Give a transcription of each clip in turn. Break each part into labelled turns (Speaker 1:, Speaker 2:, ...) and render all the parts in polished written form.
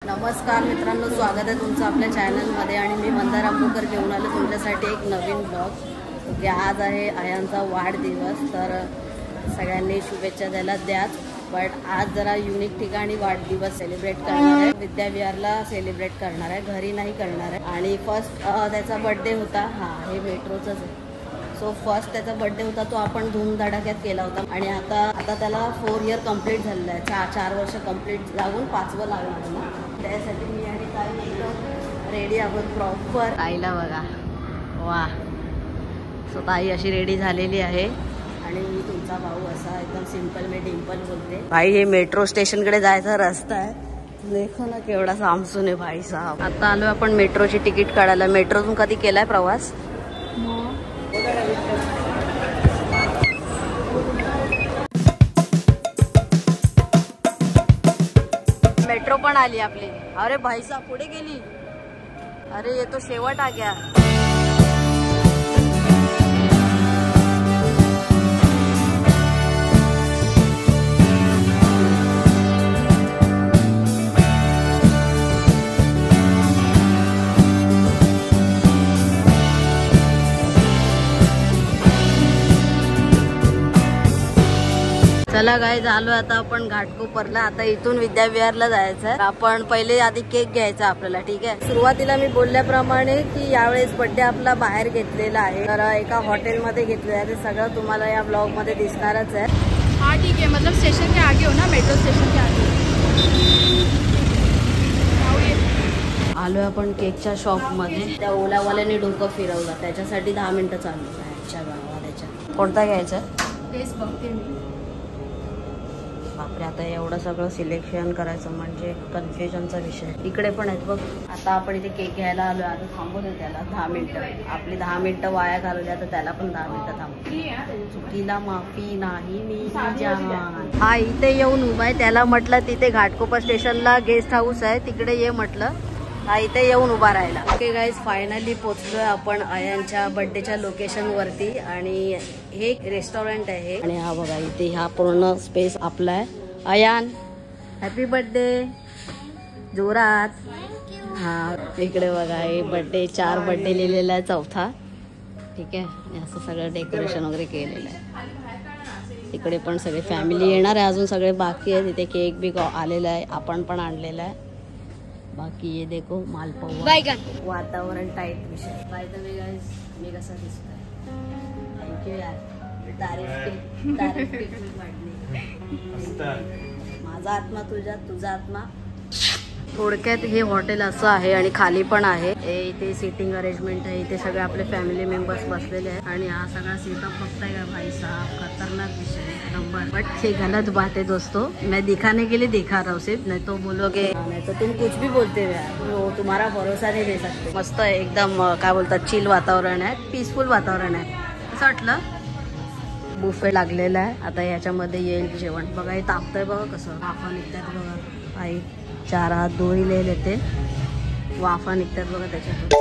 Speaker 1: नमस्कार मित्रांनो, स्वागत आहे तुमचं आपल्या चॅनलमध्ये आणि मी मंदार आंबोकर घेऊन आलो तुमच्यासाठी एक नवीन ब्लॉग। ओके, आज आहे आयांचा वाढदिवस, तर सगळ्यांनी शुभेच्छा द्यायला द्याच। बट आज जरा युनिक ठिकाणी वाढदिवस सेलिब्रेट करणार आहे, विद्याविहारला सेलिब्रेट करणार आहे, घरी नाही करणार आहे। आणि फर्स्ट त्याचा बर्थडे होता, हां हे मेट्रोचंच आहे। सो फर्स्ट त्याचा बर्थडे होता तो आपण धूमधडाक्यात केला होता आणि आता त्याला 4 इयर कंप्लीट झालेलं आहे, 4 वर्ष कंप्लीट लागून 5वं लागणार आहे ना। त्यासाठी मी आणि ताई एकदम रेडी आहोत प्रॉपर। ताईला बघा, वा। सो ताई अशी रेडी झालेली आहे आणि मी तुमचा भाऊ असा एकदम सिंपल मी डिंपल बोलते। भाई हे मेट्रो स्टेशनकडे जायचा रस्ता आहे, देखो ना केवढा सामसून आहे भाई साहब। आता आलो आपण मेट्रोची तिकीट काढायला। मेट्रोतून कधी केलाय प्रवास? मेट्रो पण आली आपली। अरे भाई साहब पुढे गेली, अरे ये तो शेवट आ गया। चला गाईज, आलो आता आपण घाटकोपरला। आता इथून विद्याविहारला जायचंय। आपण पहिले आधी केक घ्यायचा आपल्याला, ठीक आहे। सुरुवातीला मी बोलल्याप्रमाणे की यावेळेस बर्थडे आपला बाहेर घेतलेला आहे, तर एका हॉटेलमध्ये घेतलेला आहे। ते सगळं तुम्हाला या ब्लॉग मध्ये दिसणारच आहे।
Speaker 2: हाँ ठीक है, मतलब स्टेशन के आगे हो ना, मेट्रो स्टेशन के आगे।
Speaker 1: आलोय आपण केकच्या शॉप मध्ये। त्या ओलावाल्याने डोकं फिरवलं, त्याच्यासाठी 10 मिनिटं चालू आहे आजच्या गावाला। कोणता घ्यायचा?
Speaker 2: तेच बघते मी।
Speaker 1: बापरे, आता एवढं सगळं सिलेक्शन करायचं म्हणजे कन्फ्युजनचा विषय। इकडे पण आहेत बघ। आता आपण इथे केक घ्यायला आलो, आता थांबू दे त्याला 10 मिनिटं। आपली 10 मिनिटं वाया घालवली, आता त्याला पण 10 मिनिटं थांबू। चुकीला माफी नाही मी जान। हा इथे येऊन उभा आहे, त्याला म्हटलं तिथे घाटकोपर स्टेशनला गेस्ट हाऊस आहे, तिकडे ये म्हटलं। हा इथे येऊन उभा राहिला। ओके गाईज, फायनली पोहोचलोय आपण आयांच्या बर्थडेच्या लोकेशन वरती आणि हे रेस्टॉरंट आहे। आणि हा बघा इथे हा पूर्ण स्पेस आपला आहे। आयान हॅपी बर्थडे जोरात। हा इकडे बघा, हे बर्थडे 4 बर्थडे लिहिलेला आहे, 4था, ठीक आहे। असं सगळं डेकोरेशन वगैरे केलेलं आहे। इकडे पण सगळे फॅमिली येणार आहे, अजून सगळे बाकी आहे। तिथे केक बी आलेला आहे, आपण पण आणलेला आहे। बाकी ये देखो मालपुआ, वातावरण टाइट विषय। बाय द वे गाइस, मी कसा दिसतोय? थँक्यू यार, तारीफ केली माझा आत्मा तुझ्यात, तुझा आत्मा। थोडक्यात हे हॉटेल असं आहे आणि खाली पण आहे। इथे सीटिंग अरेंजमेंट आहे, इथे सगळे आपले फॅमिली मेंबर्स बसलेले आहेत आणि हा सगळा सेटअप बघताय का भाई साहब, खतरनाक विषय नंबर। बट हे गलत बात है दोस्तों, मैं दिखाने के लिए दिखा रहा हूँ सिर्फ, नहीं तो बोलोगे नहीं तो तुम कुछ भी बोलते हो, तुम्हारा भरोसा नहीं दे सकते। मस्त आहे एकदम, काय बोलतात, चिल वातावरण आहे, पीसफुल वातावरण आहे असं वाटलं। बुफे लागलेला आहे, आता याच्यामध्ये येईल जेवण। बघा हे तापतंय बघा, कसं वाफा निघतात बघा। आई 4 हात दोरी येते, वाफा निघतात बघा त्याच्यातून।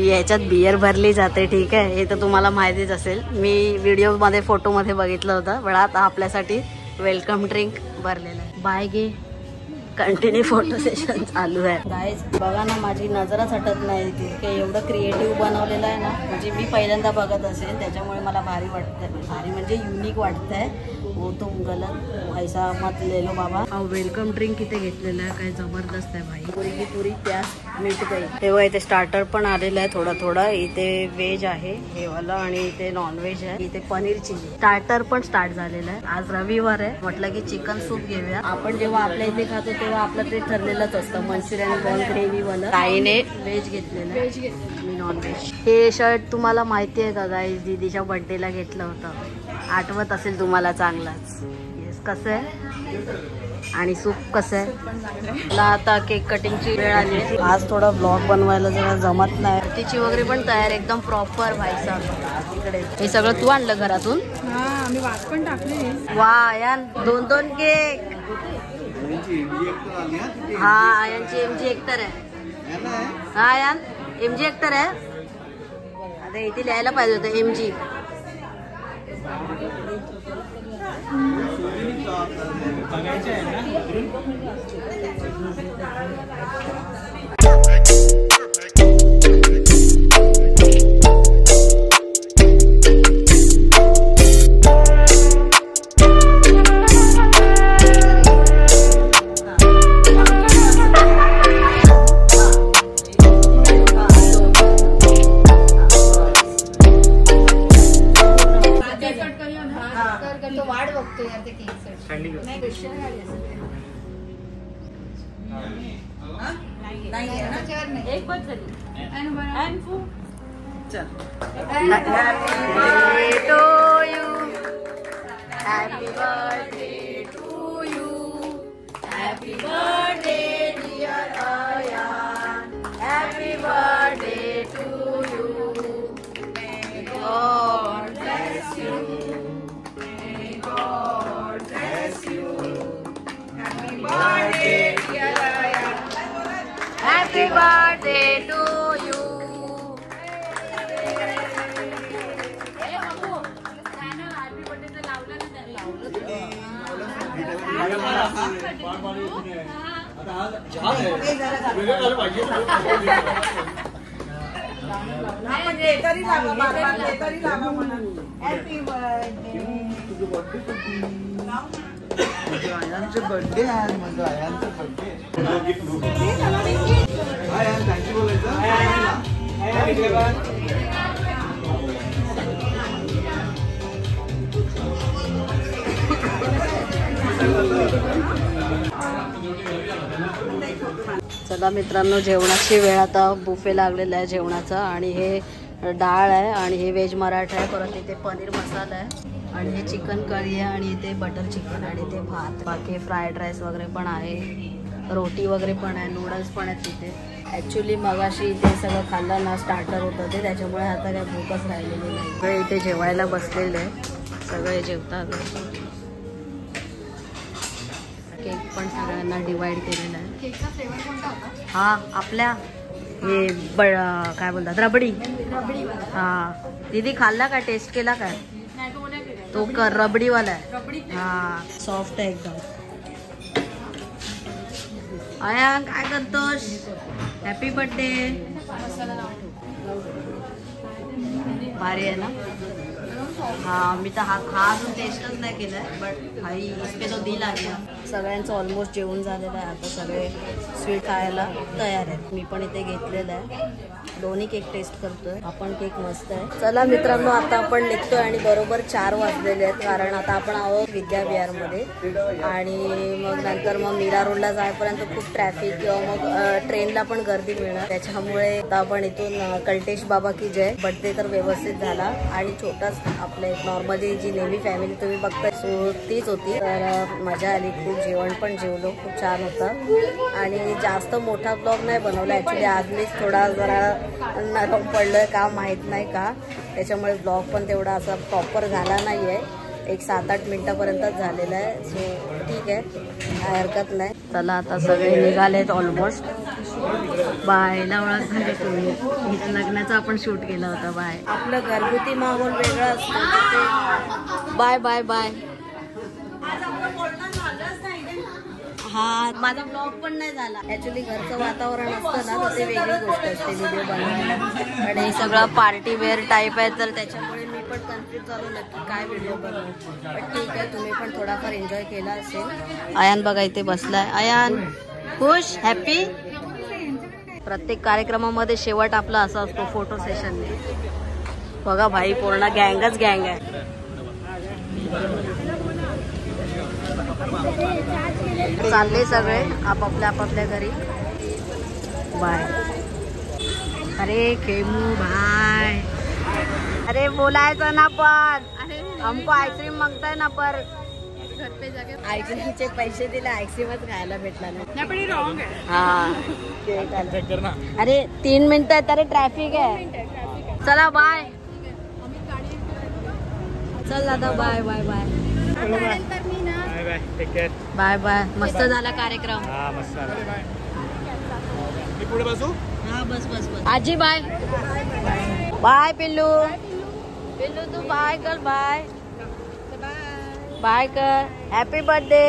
Speaker 1: याच्यात बियर भरली जाते, ठीक आहे, हे तर तुम्हाला माहितीच असेल। मी व्हिडिओ मध्ये फोटो मध्ये बघितलं होतं, पण आता आपल्यासाठी वेलकम ड्रिंक भरलेलं आहे। बाय गे, कंटिन्यू फोटो सेशन चालू आहे। गाईज बघा ना, माझी नजरच हटत नाही तिथे, एवढं क्रिएटिव्ह बनवलेलं आहे ना, म्हणजे मी पहिल्यांदा बघत असेल, त्याच्यामुळे मला भारी वाटतंय। भारी म्हणजे युनिक वाटतंय। हो तो गलत पैसा मत ले लो बाबा। हा वेलकम ड्रिंक इथे घेतलेला आहे, काय जबरदस्त आहे भाई। पुरी की पुरी प्यास मिट गई। तेव्हा इथे स्टार्टर पण आलेलं आहे थोडं थोडं। इथे व्हेज आहे हे वाला आणि इथे नॉन व्हेज आहे। इथे पनीर चिली स्टार्टर पण स्टार्ट झालेलं आहे। आज रविवार आहे, म्हटलं की चिकन सूप घेऊया। आपण जेव्हा आपल्या इथे खातो तेव्हा आपलं ते ठरलेलंच असतं, मंचुरियन बॉल ग्रेव्ही वाला। ताईने व्हेज घेतलेलं, व्हेज घेतलं, मी नॉन व्हेज। हे शर्ट तुम्हाला माहिती आहे का गाईज, दीदीच्या बर्थडेला घेतलं होतं, आठवत असेल तुम्हाला चांगलाच। येस, कसं आहे आणि सूप कसं आहे? मला आता केक कटिंगची वेळ आली। आज थोडा ब्लॉग बनवायला जरा जमत नाही। तिची वगैरे पण तयार एकदम प्रॉपर भाई साहब। इकडे हे सगळं तू आणलं घरातून?
Speaker 2: हां, आम्ही वाट पण टाकली।
Speaker 1: वा यार, 2-2 केक। हाँ आयन ची एमजी एक्टर है। हा यान MG ॲक्टर आहे. आता इथे लिहायला पाहिजे होतं MG.
Speaker 2: वाट बघतो यार ते केक एक बस झाली.
Speaker 1: Happy birthday to you. Happy birthday dear Ayan. Happy birthday to you. May God bless you. May God bless you. Happy birthday dear Ayan. Happy birthday to you.
Speaker 3: आयांचे बर्थडे आहे. म्हणजे आयांचे birthday Ayaan thank you बोलायचं.
Speaker 1: चला मित्रांनो, जेवणाची वेळ आता. Buffet लागलेला आहे जेवणाचा. आणि हे डाळ आहे आणि हे व्हेज मराठा आहे. परत इथे पनीर मसाला आहे आणि हे चिकन करी आहे आणि इथे बटर चिकन आणि इथे भात. बाकी फ्राईड राईस वगैरे पण आहे, रोटी वगैरे पण आहे, नूडल्स पण आहेत तिथे. ॲक्च्युली मगाशी इथे सगळं खाल्लं ना, स्टार्टर होतं ते, त्याच्यामुळे आता काय भूकच राहिलेली नाही. सगळे इथे जेवायला बसलेले आहे, सगळे जेवतात. केक पण सगळ्यांना डिवाइड केलेला आहे.
Speaker 2: केकचा फ्लेवर कोणता होता?
Speaker 1: हा आपल्या हे काय बोलतात, रबडी. हा दीदी खाल्ला का, टेस्ट केला काय?
Speaker 2: नाही तो नाही केला.
Speaker 1: तो रबडीवाला आहे.
Speaker 2: रबडी
Speaker 1: हा सॉफ्ट आहे एकदम. आया काय करतोस? Happy birthday.
Speaker 2: मसाला लावून
Speaker 1: भारी आहे ना. हाँ मी तर हा अजून टेस्टच नाही केलाय, बट भाई इसके तो दिल आ गया. सगळ्यांचं ऑलमोस्ट जेवण झालेलं आहे. आता सगळे स्वीट खायला तयार आहेत. मी पण इथे घेतलेलं आहे. दोन्ही केक टेस्ट करतोय. आपण केक मस्त आहे. चला मित्रांनो, आता आपण निघतोय आणि बरोबर 4 वाजलेले आहेत. कारण आता आपण आहोत विद्याविहारमध्ये आणि मग नंतर मग मीरा रोडला जायपर्यंत खूप ट्रॅफिक किंवा मग ट्रेनला पण गर्दी मिळणार. त्याच्यामुळे आता आपण इथून कल्टेश बाबा की जय. बर्थडे तर व्यवस्थित झाला आणि छोटाच आपले नॉर्मली जी नेहमी फॅमिली तुम्ही बघताय सो तीच होती. तर मजा आली खूप. जेवण पण जेवलो, खूप छान होतं. आणि जास्त मोठा ब्लॉग नाही बनवला ॲक्च्युली. आज मीच थोडा जरा नरम पडलोय का माहीत नाही का, त्याच्यामुळे ब्लॉग पण तेवढा असा प्रॉपर झाला नाही आहे. एक 7-8 मिनिटापर्यंतच झालेला आहे. सो ठीक आहे, काय हरकत नाही. चला आता सगळे निघालेत ऑलमोस्ट. बायला ओळख झाली तुम्ही. इथं लग्नाचा आपण शूट केला होता. बाय. आपलं घरगुती माहोल वेगळा असतो. Bye bye bye. हा माझा ब्लॉग पण नाही झाला. ऍक्च्युली घरचं वातावरण असतं ना, तर ते वेगळी गोष्ट असते व्हिडिओ बनवायला. आणि हे सगळं पार्टी वेअर टाईप आहे, तर त्याच्यामुळे मी पण कन्फ्युज झालो नक्की काय व्हिडिओ बनवू. पण ठीक आहे, तुम्ही पण थोडाफार एन्जॉय केला असेल. आयान बघा इथे बसलाय. आयान खुश, हॅपी. प्रत्येक कार्यक्रमामध्ये शेवट आपला असा असतो फोटो सेशन. बघा भाई, पूर्ण गँगच गँग आहे. चालले सगळे आपापल्या घरी. बाय. अरे केमू भाई, अरे बोलायचं ना, पण हमको आईस्क्रीम मागताय ना, पर
Speaker 2: घर पे जाके
Speaker 1: आईस्क्रीमचे पैसे दिले, आईस्क्रीमच खायला भेटला नाही.
Speaker 2: पण रॉंग आहे.
Speaker 1: हा अरे 3 मिनिटं आहेत. अरे ट्रॅफिक आहे. चला बाय. चल दादा, bye bye bye bye bye. मस्त झाला कार्यक्रम.
Speaker 4: मी पुढे बसू.
Speaker 1: हा बस बस बस. आजी बाय बाय. पिल्लू पिल्लू तू बाय कर. बाय बाय कर. Happy birthday.